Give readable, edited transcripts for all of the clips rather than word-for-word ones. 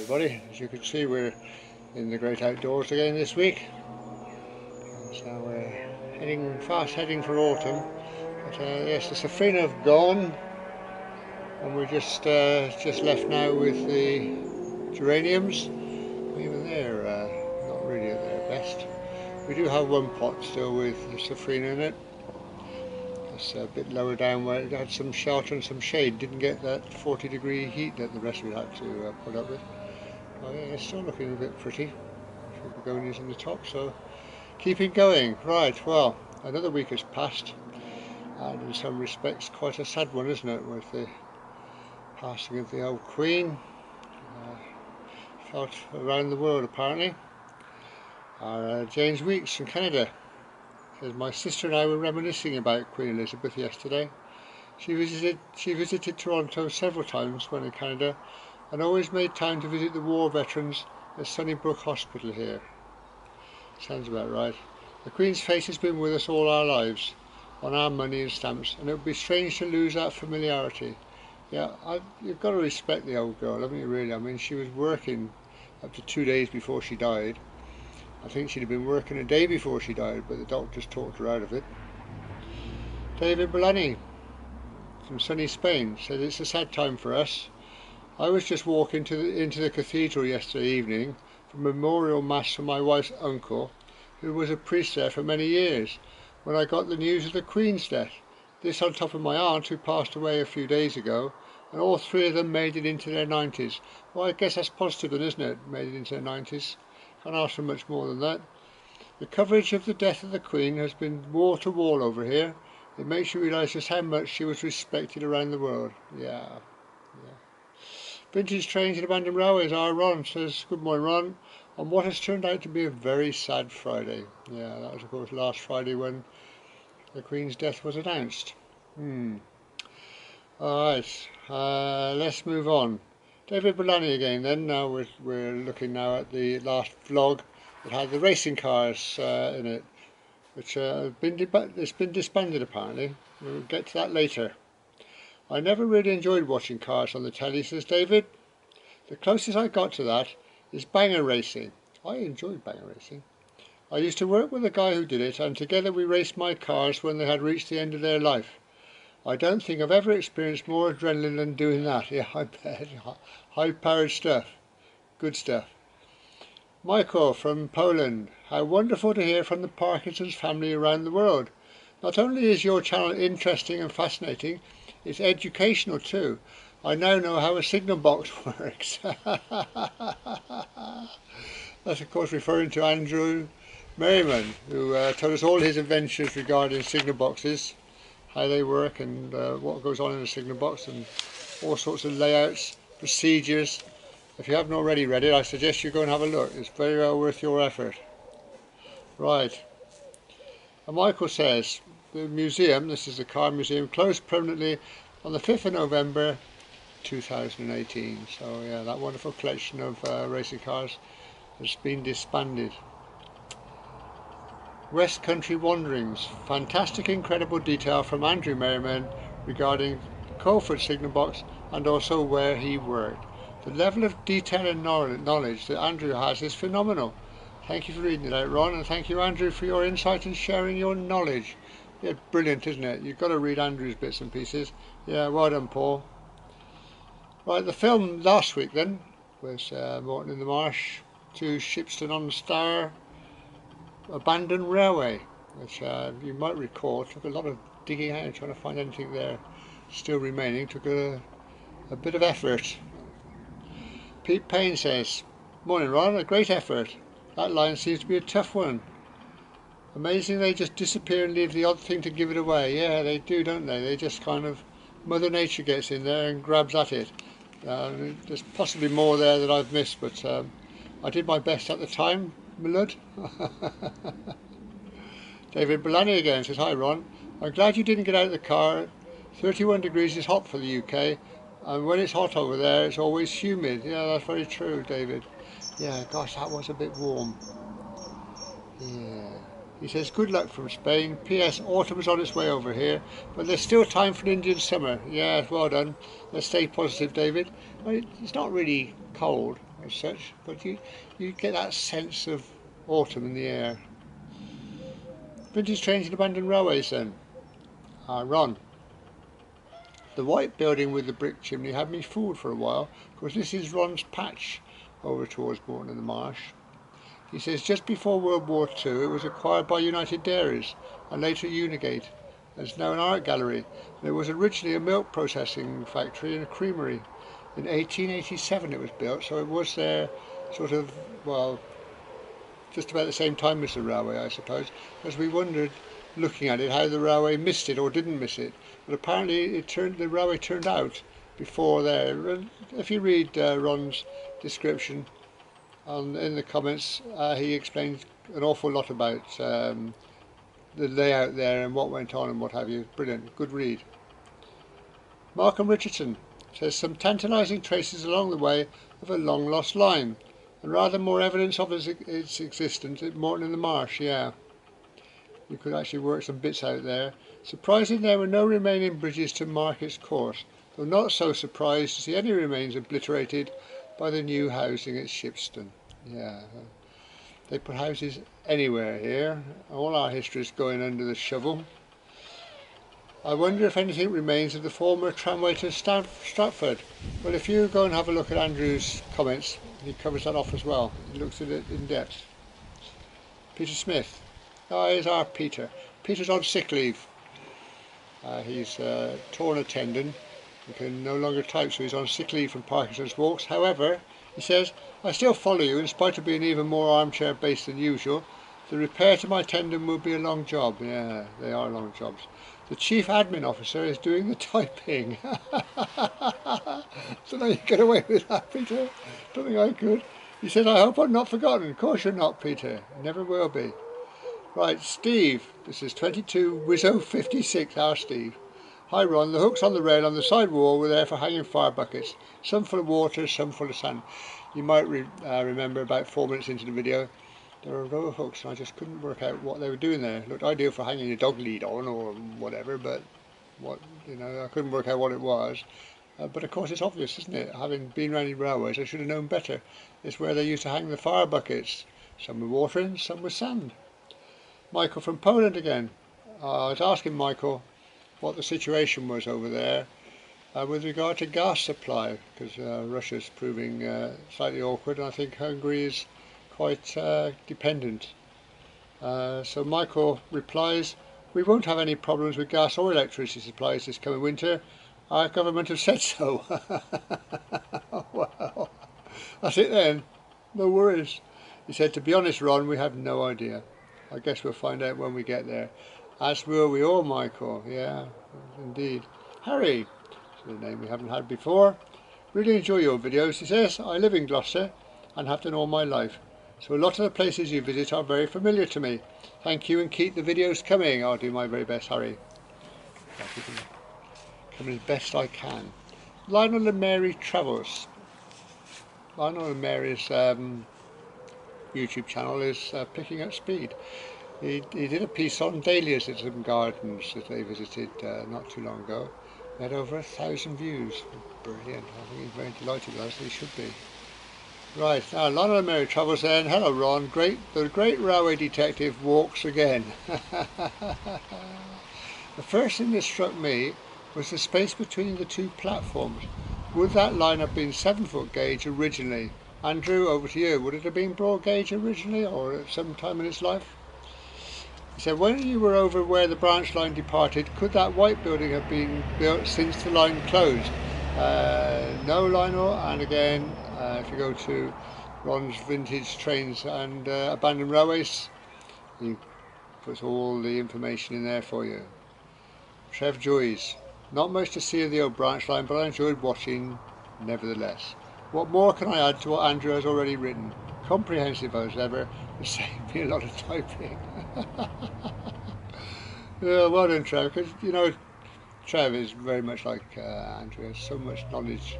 everybody. As you can see, we're in the great outdoors again this week, so we're heading for autumn. But yes, the Safrina have gone, and we're just left now with the geraniums. Even they're not really at their best. We do have one pot still with the Safrina in it. It's a bit lower down where it had some shelter and some shade. Didn't get that 40-degree heat that the rest of it had to put up with. Oh yeah, it's still looking a bit pretty. A few begonias in the top, so keeping going. Right, well, another week has passed, and in some respects quite a sad one, isn't it, with the passing of the old Queen. Felt around the world apparently. James Weeks from Canada says, my sister and I were reminiscing about Queen Elizabeth yesterday. She visited Toronto several times when in Canada, and always made time to visit the war veterans at Sunnybrook Hospital here. Sounds about right. The Queen's face has been with us all our lives, on our money and stamps, and it would be strange to lose that familiarity. Yeah, you've got to respect the old girl, haven't you, really? I mean, she was working up to 2 days before she died. I think she'd have been working a day before she died, but the doctors talked her out of it. David Bellani from sunny Spain said, it's a sad time for us. I was just walking into the cathedral yesterday evening for a memorial mass for my wife's uncle, who was a priest there for many years, when I got the news of the Queen's death. This on top of my aunt, who passed away a few days ago, and all three of them made it into their 90s. Well, I guess that's positive then, isn't it? Made it into their 90s. Can't ask for much more than that. The coverage of the death of the Queen has been wall to wall over here. It makes you realise just how much she was respected around the world. Yeah. Vintage Trains and Abandoned Railways. Our Ron says, good morning, Ron, on what has turned out to be a very sad Friday. Yeah, that was of course last Friday when the Queen's death was announced. Alright, let's move on. David Bellani again then. Now we're looking now at the last vlog that had the racing cars in it, which it's been disbanded apparently. We'll get to that later. I never really enjoyed watching cars on the telly, says David. The closest I got to that is banger racing. I enjoyed banger racing. I used to work with a guy who did it, and together we raced my cars when they had reached the end of their life. I don't think I've ever experienced more adrenaline than doing that. Yeah, I bet. High-powered stuff. Good stuff. Michael from Poland. How wonderful to hear from the Parkinsons family around the world. Not only is your channel interesting and fascinating, it's educational too. I now know how a signal box works. That's of course referring to Andrew Merriman, who told us all his adventures regarding signal boxes, how they work and what goes on in a signal box, and all sorts of layouts, procedures. If you haven't already read it, I suggest you go and have a look. It's very well worth your effort. Right. And Michael says, the museum, this is the car museum, closed permanently on the 5th of November 2018. So yeah, that wonderful collection of racing cars has been disbanded. West Country Wanderings. Fantastic, incredible detail from Andrew Merriman regarding Colford signal box and also where he worked. The level of detail and knowledge that Andrew has is phenomenal. Thank you for reading it out, Ron, and thank you, Andrew, for your insight and sharing your knowledge. Yeah, brilliant, isn't it? You've got to read Andrew's bits and pieces. Yeah, well done, Paul. Right, the film last week then was Morton in the Marsh to Shipston on the Star Abandoned Railway, which you might recall took a lot of digging out and trying to find anything there still remaining. Took a bit of effort. Pete Payne says, morning Ron, a great effort. That line seems to be a tough one. Amazing they just disappear and leave the odd thing to give it away. Yeah, they do, don't they? They just kind of, Mother Nature gets in there and grabs at it. There's possibly more there that I've missed, but I did my best at the time, my lud. David Bellani again says, hi Ron, I'm glad you didn't get out of the car. 31 degrees is hot for the UK, and when it's hot over there it's always humid. Yeah, that's very true, David. Yeah, gosh, that was a bit warm. Yeah. He says, good luck from Spain. P.S. Autumn is on its way over here, but there's still time for an Indian summer. Yeah, well done. Let's stay positive, David. Well, it's not really cold. as such, but you get that sense of autumn in the air. Vintage trains and abandoned railways then. Ron. The white building with the brick chimney had me fooled for a while, because this is Ron's patch over towards Morton and the Marsh. He says just before World War II it was acquired by United Dairies and later Unigate. It's now an art gallery. There was originally a milk processing factory and a creamery. In 1887 it was built, so it was there sort of, well, just about the same time as the railway, I suppose, as we wondered, looking at it, how the railway missed it or didn't miss it. But apparently the railway turned out before there. If you read Ron's description in the comments, he explains an awful lot about the layout there and what went on and what have you. Brilliant, good read. Malcolm Richardson says some tantalising traces along the way of a long lost line, and rather more evidence of its existence at Morton and the Marsh. Yeah, you could actually work some bits out there. Surprising there were no remaining bridges to mark its course, though not so surprised to see any remains obliterated by the new housing at Shipston. Yeah, they put houses anywhere here. All our history is going under the shovel. I wonder if anything remains of the former tramway to Stratford. Well, if you go and have a look at Andrew's comments, he covers that off as well. He looks at it in depth. Peter Smith. Oh, here's our Peter. Peter's on sick leave. He's torn a tendon. He can no longer type, so he's on sick leave from Parkinson's walks. However, he says, I still follow you in spite of being even more armchair based than usual. The repair to my tendon will be a long job. Yeah, they are long jobs. The chief admin officer is doing the typing. So now you get away with that, Peter. Don't think I could. He said, I hope I'm not forgotten. Of course you're not, Peter. Never will be. Right, Steve. This is 22 Wizzo 56. Our Steve. Hi Ron, the hooks on the rail on the side wall were there for hanging fire buckets. Some full of water, some full of sand. You might remember about 4 minutes into the video, there were a row of hooks and I just couldn't work out what they were doing there. It looked ideal for hanging a dog lead on or whatever, but I couldn't work out what it was. But of course it's obvious, isn't it? Having been around in railways, I should have known better. It's where they used to hang the fire buckets. Some with water in, some with sand. Michael from Poland again. I was asking Michael what the situation was over there with regard to gas supply, because Russia's proving slightly awkward, and I think Hungary is quite dependent. So Michael replies, we won't have any problems with gas or electricity supplies this coming winter. Our government have said so. Well, that's it then. No worries. He said, to be honest, Ron, we have no idea. I guess we'll find out when we get there. As will we all, Michael. Yeah, indeed. Harry, the name we haven't had before. Really enjoy your videos. He says, I live in Gloucester and have done all my life. So a lot of the places you visit are very familiar to me. Thank you and keep the videos coming. I'll do my very best, Harry. I'll keep them coming as best I can. Lionel and Mary Travels. Lionel and Mary's YouTube channel is picking up speed. He did a piece on dahlias at some gardens that they visited not too long ago. They had over 1,000 views. Brilliant. I think he's very delighted with us. He should be. Right, now Lionel and Mary Travels then. Hello Ron, the great railway detective walks again. The first thing that struck me was the space between the two platforms. Would that line have been 7-foot gauge originally? Andrew, over to you. Would it have been broad gauge originally or at some time in its life? He said, when you were over where the branch line departed, could that white building have been built since the line closed? No, Lionel. And again, if you go to Ron's Vintage Trains and Abandoned Railways, he puts all the information in there for you. Trev Joys. Not much to see of the old branch line, but I enjoyed watching nevertheless. What more can I add to what Andrew has already written? Comprehensive as ever, it saved me a lot of typing. Yeah, well done, Trev, because Trev is very much like Andrew, has so much knowledge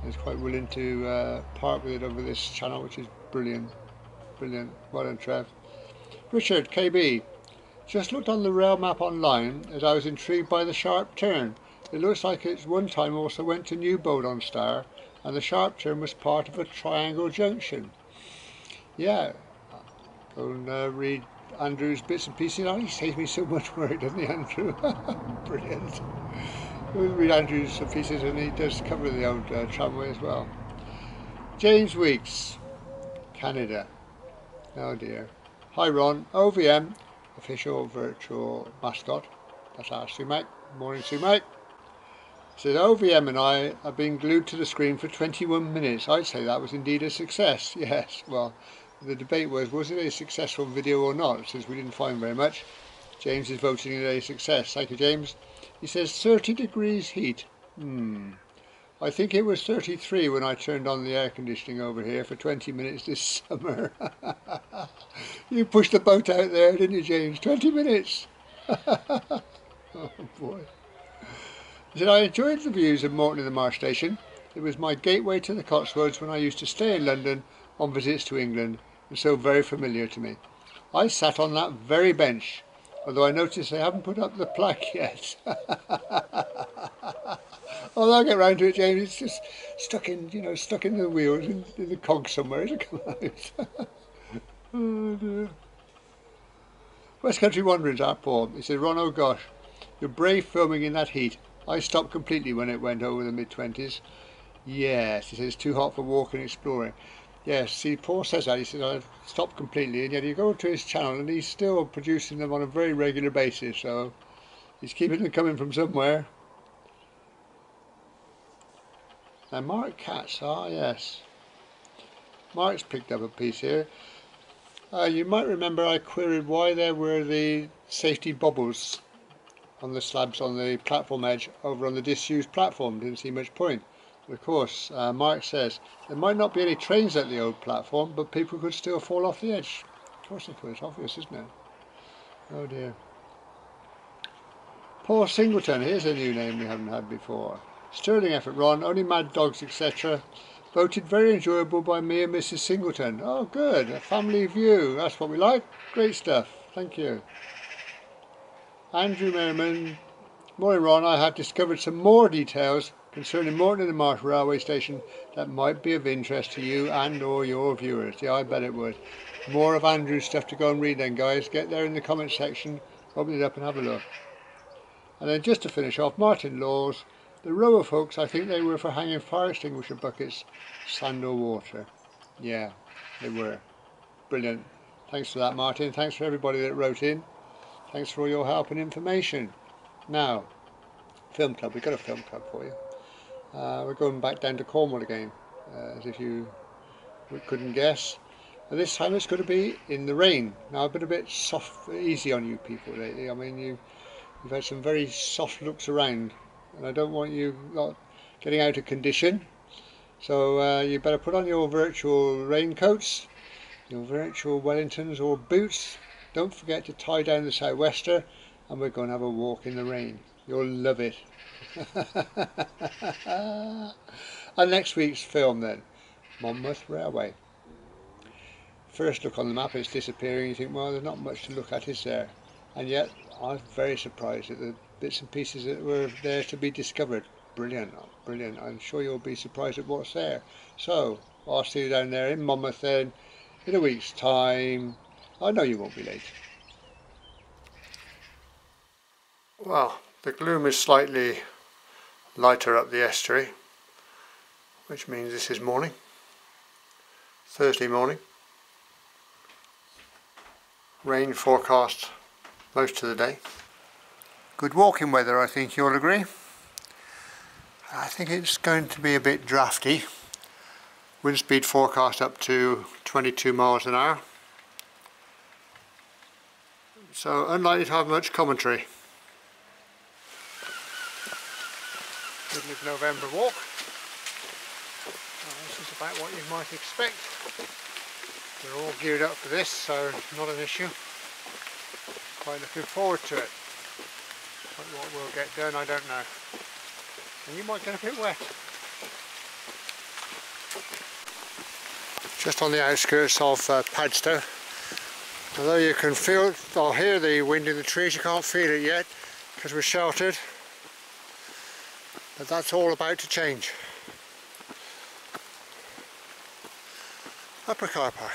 and is quite willing to part with it over this channel, which is brilliant. Brilliant. Well done, Trev. Richard, KB. Just looked on the rail map online as I was intrigued by the sharp turn. It looks like it one time also went to Newbold on Star and the sharp turn was part of a triangle junction. Yeah, go and read Andrew's bits and pieces. Oh, he saves me so much work, doesn't he, Andrew? Brilliant. We'll read Andrew's pieces, and he does cover the old tramway as well. James Weeks, Canada. Oh dear. Hi Ron, OVM, official virtual mascot. That's our Sumac. Morning Sumac. Says OVM and I have been glued to the screen for 21 minutes. I'd say that was indeed a success. Yes, well, the debate was it a successful video or not, since we didn't find very much. James is voting it a success. Thank you, James. He says 30 degrees heat. I think it was 33 when I turned on the air conditioning over here for 20 minutes this summer. You pushed the boat out there, didn't you, James? 20 minutes. Oh boy. He said, I enjoyed the views of Morton in the Marsh station. It was my gateway to the Cotswolds when I used to stay in London on visits to England, and so very familiar to me. I sat on that very bench, although I noticed they haven't put up the plaque yet. Oh, I'll get round to it, James. It's just stuck in, stuck in the wheels, in the cog somewhere. It'll come out. Oh dear. West Country Wanderings, our Paul. He said, Ron, oh gosh, you're brave filming in that heat. I stopped completely when it went over the mid-20s. Yes, he says, it's too hot for walking and exploring. Yes, see, Paul says that. He says, I stopped completely, and yet you go to his channel and he's still producing them on a very regular basis, so he's keeping them coming from somewhere. And Mark Katz, yes. Mark's picked up a piece here. You might remember I queried why there were the safety bubbles on the slabs on the platform edge over on the disused platform. Didn't see much point. But of course, Mark says, there might not be any trains at the old platform, but people could still fall off the edge. Of course they could, it's obvious, isn't it? Oh dear. Paul Singleton, here's a new name we haven't had before. Sterling effort, Ron, only mad dogs, etc. Voted very enjoyable by me and Mrs. Singleton. Oh, good. A family view. That's what we like. Great stuff. Thank you. Andrew Merriman. Morning, Ron. I have discovered some more details concerning Morton in the Marsh railway station that might be of interest to you and or your viewers. Yeah, I bet it would. More of Andrew's stuff to go and read then, guys. Get there in the comment section, open it up and have a look. And then just to finish off, Martin Laws. The row of hooks, I think they were for hanging fire extinguisher buckets, sand or water. Yeah, they were. Brilliant. Thanks for that, Martin. Thanks for everybody that wrote in. Thanks for all your help and information. Now, film club. We've got a film club for you. We're going back down to Cornwall again, as if you couldn't guess. And this time it's going to be in the rain. Now, I've been a bit easy on you people lately. I mean, you've had some very soft looks around. And I don't want you not getting out of condition, so you better put on your virtual raincoats, your virtual Wellingtons or boots. Don't forget to tie down the sou'wester, and we're going to have a walk in the rain. You'll love it. And next week's film then, Monmouth Railway. First look on the map, it's disappearing. You think, well, there's not much to look at, is there? And yet I'm very surprised at the bits and pieces that were there to be discovered. Brilliant, brilliant. I'm sure you'll be surprised at what's there. So I'll see you down there in Monmouth then in a week's time. I know you won't be late. Well, the gloom is slightly lighter up the estuary, which means this is morning, Thursday morning. Rain forecast most of the day. Good walking weather, I think you'll agree. I think it's going to be a bit drafty. Wind speed forecast up to 22 miles an hour. So unlikely to have much commentary. Middle of November walk. Well, this is about what you might expect. We're all geared up for this, so not an issue. Quite looking forward to it. But what we'll get done, I don't know. And you might get a bit wet. Just on the outskirts of Padstow. Although you can feel or hear the wind in the trees, you can't feel it yet because we're sheltered. But that's all about to change. Upper car park.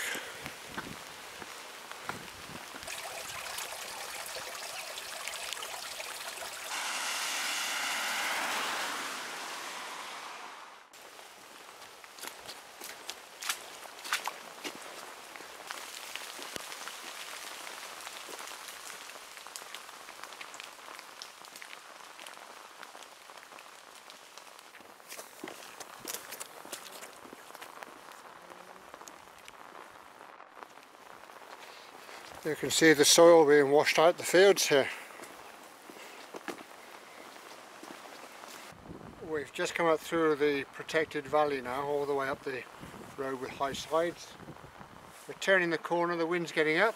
You can see the soil being washed out the fields here. We've just come up through the protected valley now, all the way up the road with high sides. We're turning the corner, the wind's getting up.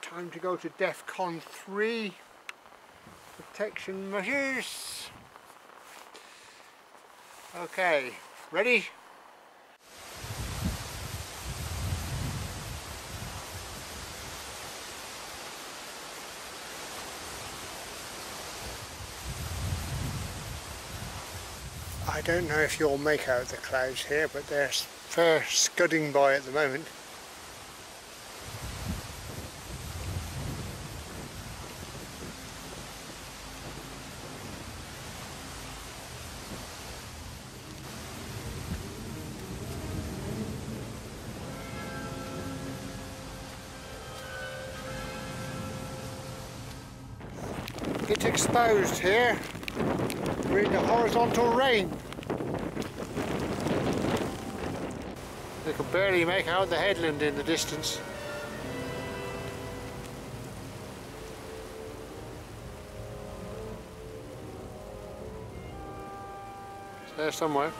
Time to go to DEFCON 3 protection measures. Okay, ready? I don't know if you'll make out the clouds here, but they're fair scudding by at the moment. It's exposed here. We're in the horizontal rain. You can barely make out the headland in the distance. It's there somewhere.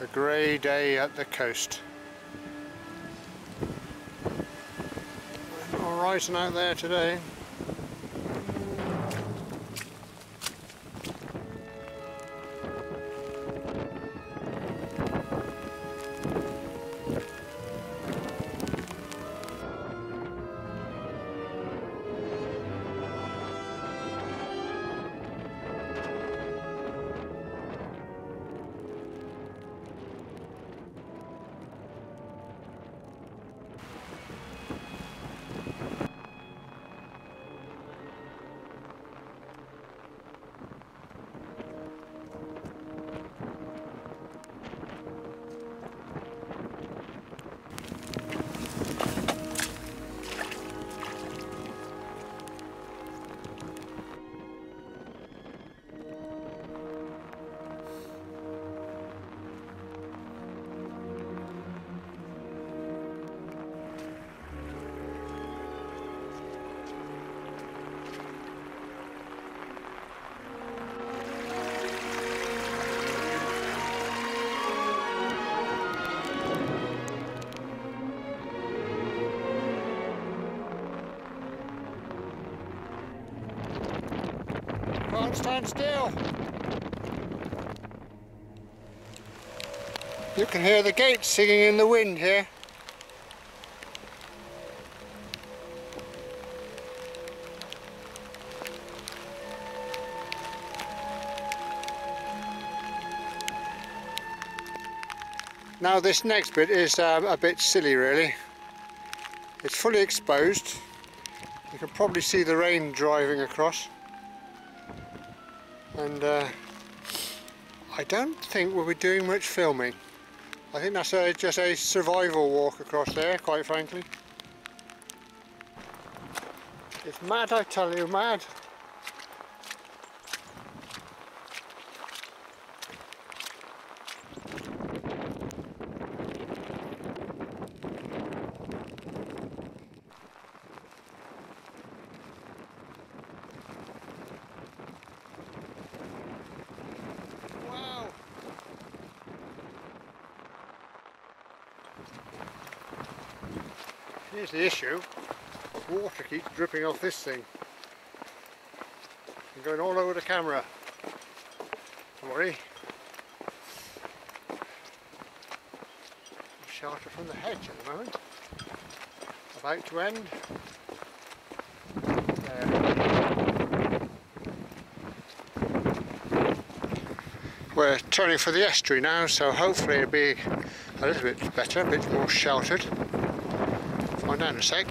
A grey day at the coast. Not rising out there today. Can't stand still. You can hear the gates singing in the wind here. Now this next bit is a bit silly really. It's fully exposed. You can probably see the rain driving across. And I don't think we'll be doing much filming. I think that's just a survival walk across there, quite frankly. It's mad, I tell you, mad. Here's the issue. Water keeps dripping off this thing and going all over the camera. Don't worry. Shelter from the hedge at the moment. About to end. There. We're turning for the estuary now, so hopefully it'll be a little bit better, a bit more sheltered. Find out in a sec.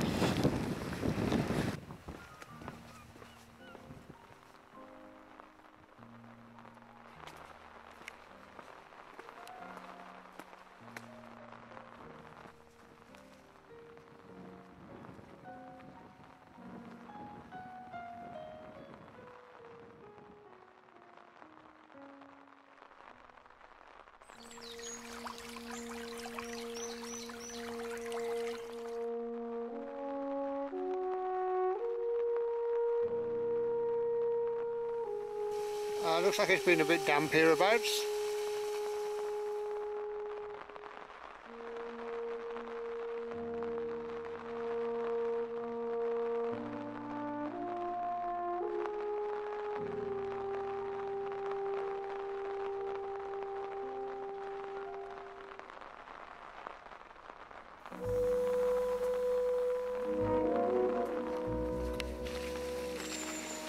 Looks like it's been a bit damp hereabouts.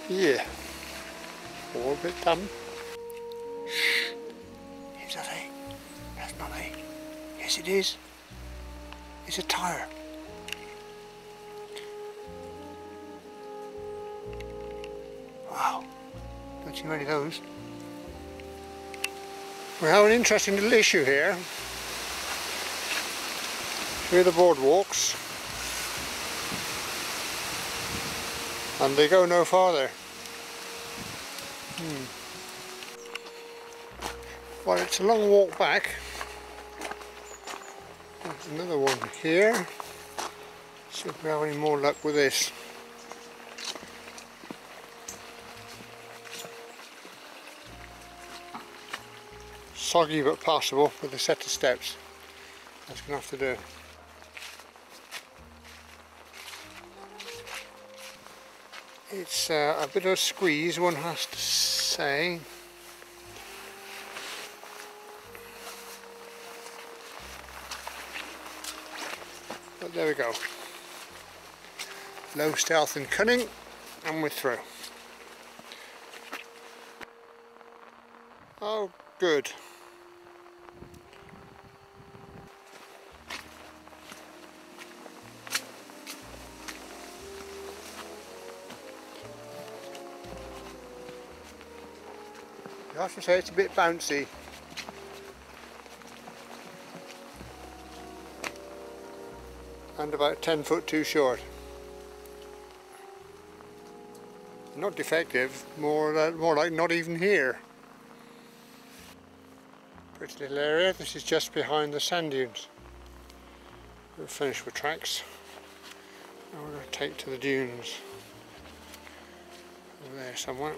Yeah. All a bit damp. Shh! Is that a? That's not a. Yes it is. It's a tyre. Wow. Don't see many of those. We have an interesting little issue here. Here are the boardwalks. And they go no farther. Well, it's a long walk back. There's another one here. See if we have any more luck with this. Soggy but passable with a set of steps. That's going to have to do. It's a bit of a squeeze, one has to say. But there we go. Low stealth and cunning, and we're through. Oh, good. I have to say it's a bit bouncy. And about 10 foot too short. Not defective, more like not even here. Pretty little area. This is just behind the sand dunes. We're finished with tracks. Now we're going to take to the dunes. Over there somewhere.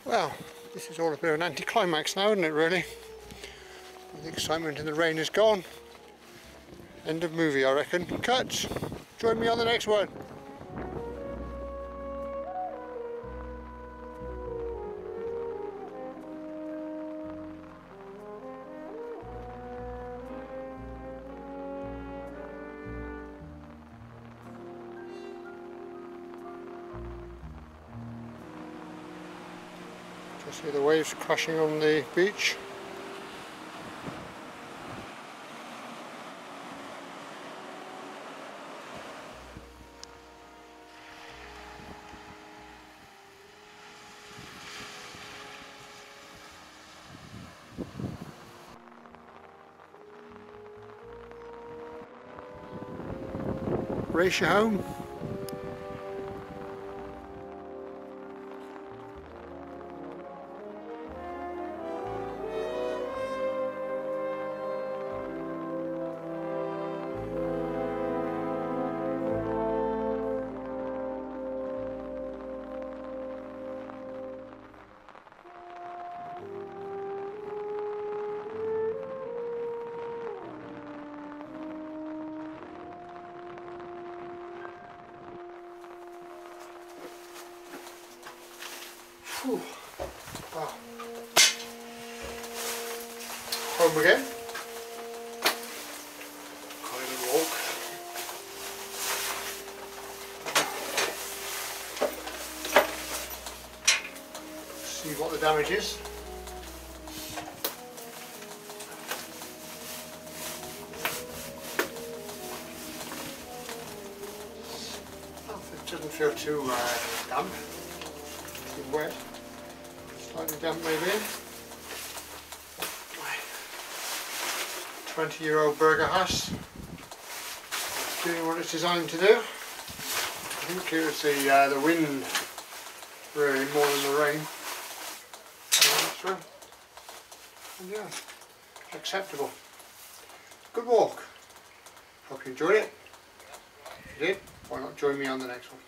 Well, this is all a bit of an anticlimax now, isn't it, really? The excitement in the rain is gone. End of movie, I reckon. Cut! Join me on the next one. Just see the waves crashing on the beach. Race you home. Whew. Wow. Home again. Quite a walk. See what the damage is. It doesn't feel too damp, too wet, slightly damp maybe. 20-year-old burger house doing what it's designed to do. I think it was the wind really more than the rain. And yeah, acceptable. Good walk. Hope you enjoyed it. If you did, why not join me on the next one?